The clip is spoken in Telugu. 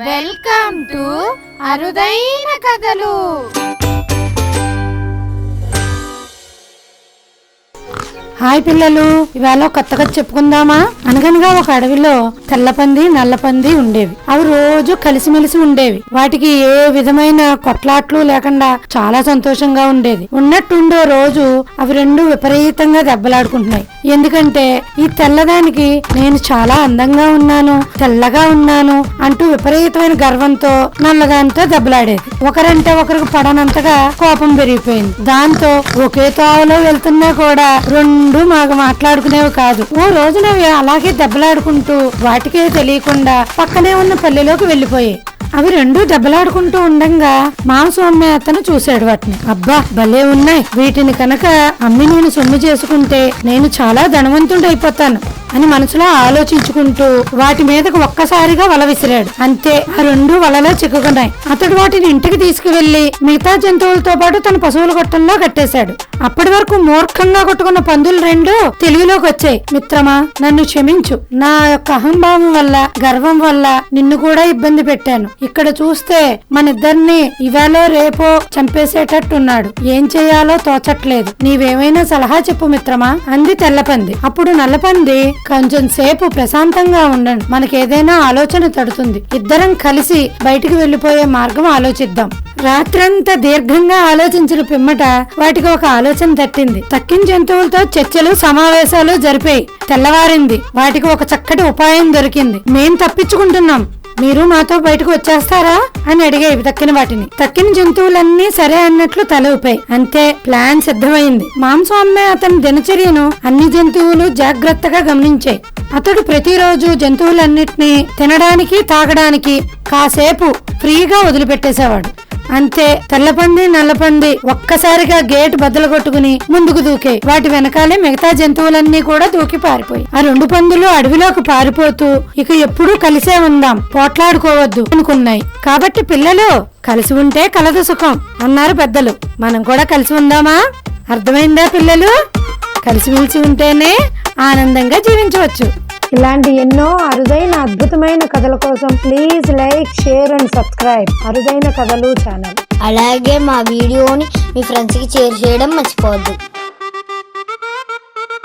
వెల్కమ్ టు అరుదైన కథలు. హాయ్ పిల్లలు, ఇవాళ కొత్త కథ చెప్పుకుందామా? అనగనగా ఒక అడవిలో తెల్లపంది నల్లపంది ఉండేవి. అవి రోజు కలిసిమెలిసి ఉండేవి. వాటికి ఏ విధమైన కొట్లాట్లు లేకుండా చాలా సంతోషంగా ఉండేది. ఉన్నట్టుండో రోజు అవి రెండు విపరీతంగా దెబ్బలాడుకుంటున్నాయి. ఎందుకంటే ఈ తెల్లదానికి నేను చాలా అందంగా ఉన్నాను, తెల్లగా ఉన్నాను అంటూ విపరీతమైన గర్వంతో నల్లదానితో దెబ్బలాడేది. ఒకరంటే ఒకరికి పడనంతగా కోపం పెరిగిపోయింది. దాంతో ఒకే తావులో వెళ్తున్నా కూడా రెండు మాట్లాడుకునేవి కాదు. ఓ రోజున అవి అలాగే దెబ్బలాడుకుంటూ వాటికే తెలియకుండా పక్కనే ఉన్న పల్లెలోకి వెళ్లిపోయాయి. అవి రెండు దెబ్బలాడుకుంటూ ఉండంగా మాంసం అమ్మే అతను చూశాడు వాటిని. అబ్బా భలే ఉన్నాయి, వీటిని కనుక అమ్మి నేను సొమ్ము చేసుకుంటే నేను చాలా ధనవంతుడైపోతాను అని మనసులో ఆలోచించుకుంటూ వాటి మీదకు ఒక్కసారిగా వల విసిరాడు. అంతే, ఆ రెండు వలలో చిక్కుకున్నాయి. అతడు వాటిని ఇంటికి తీసుకువెళ్లి మిగతా జంతువులతో పాటు తన పశువుల కొట్టంలో కట్టేశాడు. అప్పటి వరకు మూర్ఖంగా కొట్టుకున్న పందులు రెండు తెలుగులోకి వచ్చాయి. మిత్రమా, నన్ను క్షమించు. నా యొక్క అహంభావం వల్ల, గర్వం వల్ల నిన్ను కూడా ఇబ్బంది పెట్టాను. ఇక్కడ చూస్తే మనిద్దరిని ఇవాళో రేపో చంపేసేటట్టున్నాడు. ఏం చేయాలో తోచట్లేదు. నీవేమైనా సలహా చెప్పు మిత్రమా అంది తెల్లపంది. అప్పుడు నల్లపంది, కొంచెం సేపు ప్రశాంతంగా ఉండండి, మనకేదైనా ఆలోచన తడుతుంది. ఇద్దరం కలిసి బయటికి వెళ్లిపోయే మార్గం ఆలోచిద్దాం. రాత్రంతా దీర్ఘంగా ఆలోచించిన పిమ్మట వాటికి ఒక ఆలోచన తట్టింది. తక్కిన జంతువులతో చర్చలు సమావేశాలు జరిపాయి. తెల్లవారింది. వాటికి ఒక చక్కటి ఉపాయం దొరికింది. మేం తప్పించుకుంటున్నాం, మీరు మాతో బయటకు వచ్చేస్తారా అని అడిగేవి తక్కిన వాటిని. తక్కిన జంతువులన్నీ సరే అన్నట్లు తల ఊపాయి. అంతే, ప్లాన్ సిద్ధమైంది. మాంసం అమ్మే అతని దినచర్యను అన్ని జంతువులు జాగ్రత్తగా గమనించాయి. అతడు ప్రతిరోజు జంతువులన్నిటినీ తినడానికి తాగడానికి కాసేపు ఫ్రీగా వదిలిపెట్టేసేవాడు. అంతే, తెల్లపంది నల్లపంది ఒక్కసారిగా గేట్ బద్దలు కొట్టుకుని ముందుకు దూకే. వాటి వెనకాలే మిగతా జంతువులన్నీ కూడా దూకి పారిపోయి ఆ రెండు పందులు అడవిలోకి పారిపోతూ ఇక ఎప్పుడూ కలిసే ఉందాం, పోట్లాడుకోవద్దు అనుకున్నాయి. కాబట్టి పిల్లలు, కలిసి ఉంటే కలదు సుఖం అన్నారు పెద్దలు. మనం కూడా కలిసి ఉందామా? అర్థమైందా పిల్లలు? కలిసిమెలిసి ఉంటేనే ఆనందంగా జీవించవచ్చు. ఇలాంటి ఎన్నో అరుదైన అద్భుతమైన కథల కోసం please like, share and subscribe అరుదైన కథలు ఛానల్. అలాగే మా వీడియోని మీ ఫ్రెండ్స్కి షేర్ చేయడం మర్చిపోవద్దు.